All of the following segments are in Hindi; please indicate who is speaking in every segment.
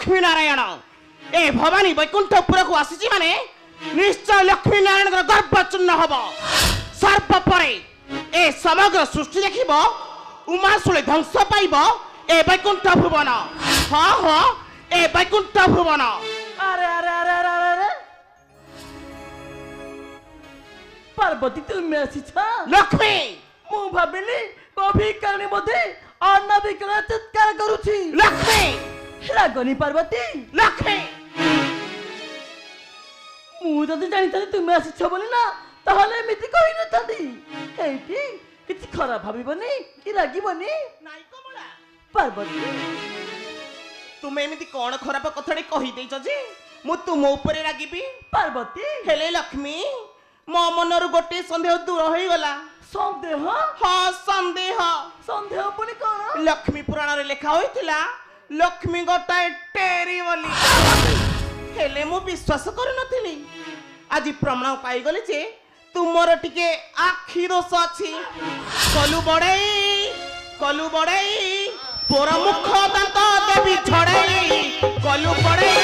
Speaker 1: लक्ष्मी नारायण ए भवानी वैकुंठपुर को आसी माने निश्चय लक्ष्मी नारायण गर्भ चूर्ण हम सर्प परे ए समग्र सृष्टि देखिब उमाशुले ध्वंस पाइब ए वैकुंठ भुवन हाँ हाँ ए वैकुंठ भुवन।
Speaker 2: अरे अरे अरे अरे अरे अरे पार्वती तुम आसीछ
Speaker 1: लक्ष्मी
Speaker 2: मु भाबिली कभी करनी बोधे अन्न विकरण चित्कार करूछि
Speaker 1: लक्ष्मी
Speaker 2: रागनी पार्वती
Speaker 1: लक्ष्मी
Speaker 2: मु जदि जानि तुम आसीछ बोली ना ताहले एमिति कहि न थांदी एठी किछि खराब भाबिबनी कि रागिबनी
Speaker 1: नाई कमला
Speaker 2: पार्वती
Speaker 1: तुम एमिति कोन खराब कथाडे कहि देइछ जे मु तुम ऊपर रागिबी
Speaker 2: पार्वती
Speaker 1: हेले लक्ष्मी मो मनर गोटे संदेह दूर हो गला
Speaker 2: संदेह
Speaker 1: हाँ संदेह
Speaker 2: संदेह पुनी कोन
Speaker 1: लक्ष्मी पुराण रे लिखा होइतिला लक्ष्मी गोटाए टेरी बोली हेले मु विश्वास करू नथिली आज प्रमाण पाई गले जे तुमर टिके आखी दोष अछि कलु बड़ाई पोर मुख दांत देवी छड़ाई कलु बड़ाई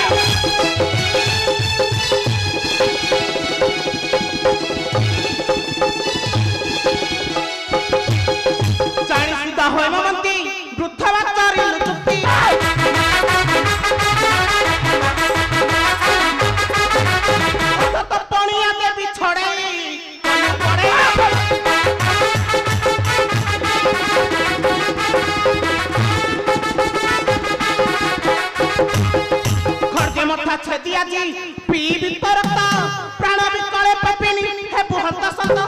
Speaker 1: हेमवंती वृद्धवाचारी चुक्ति पणिया देवी छड़ाई खड़गे मथा छेदी आजी पी भीतर प्राण विकले पपिनी हे बुहंत संत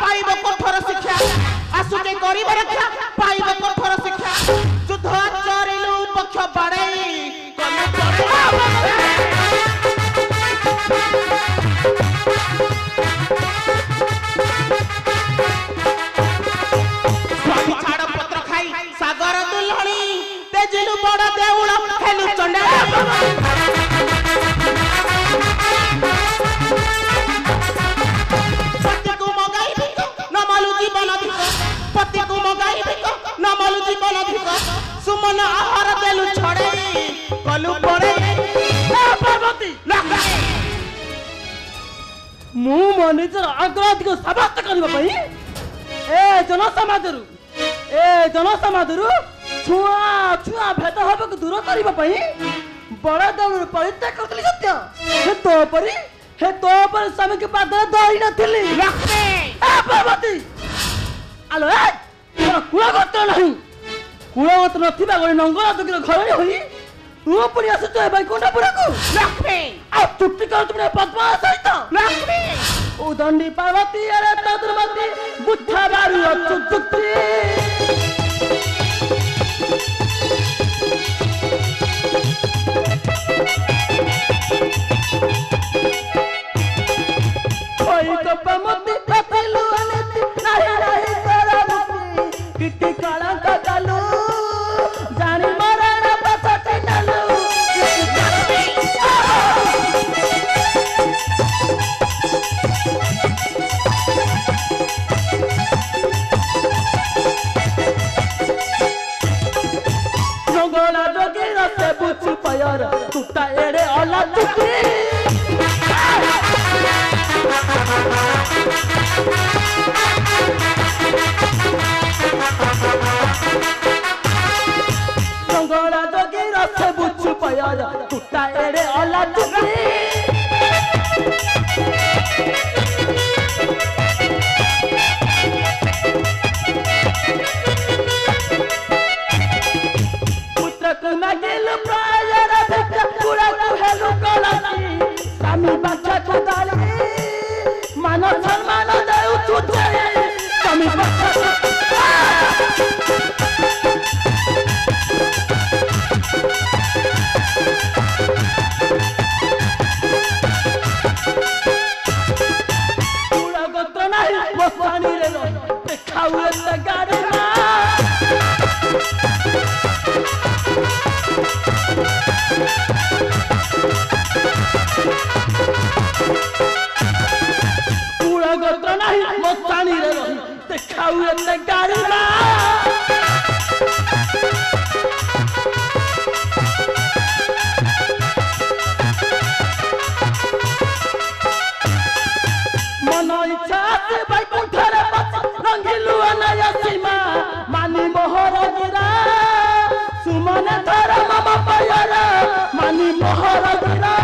Speaker 1: पाइब कठोर शिक्षा आसुके गरीब रक्षा पाइब कठोर शिक्षा युद्ध चरिलु पक्ष बाड़ई स्वामी छाड़ पत्र खाई सागर दुलहणी तेजिलु बड़ देउळ हेलु चंडा पति को मगाई नमलु जीवन अधिक सुमन आहार देलु छड़े कलु पड़े
Speaker 2: पार्वती मु मो निजर आग्रह को सबास्त करबा पई ए जनसमाजरु छुआ छुआ भेद हब को दूर करबा पई बड़ा दौड़ परित्याग करतली सत्य हे तो पर समय के बाद दौड़ी नथिली
Speaker 1: लक्ष्मी
Speaker 2: ए पार्वती आलो ए तोरा कुलगोत्र नहीं कुलगोत्र नथिबा गरे नंगला दुगिर घरे होई तू पुरी आसे तो बैकुंठपुर को
Speaker 1: लक्ष्मी
Speaker 2: आ चुक्ति कर तुमने पद्मा सहित
Speaker 1: लक्ष्मी
Speaker 2: उदंडी पार्वती अरे तद्रवती बुद्धा बारू चुक्ति कोई कपमती पतलू अनति नहीं नहीं किटी कलंक कालू जानी मरण पछटे नालू जंगला जोगी रसे बुझ पयर टूटा एड़े अला टुकी जंगला जोगी रसे बुझ पयर टूटा एड़े अला टुकी पुत्र को मागिल प्रायर भिक्षा पूरा को हेलु कलसी स्वामी बाछा को दाली मान सम्मान देउ तुझे स्वामी बाछा पूरा गोत्र नहीं बसानी रे देखाउ लगारे ना खाऊ एते गारिमा मन इच्छा से बैकुंठरे बस रंगिलु अनया सीमा मानी मोहर गिरा सुमन धर मम पयरा मानी मोहर गिरा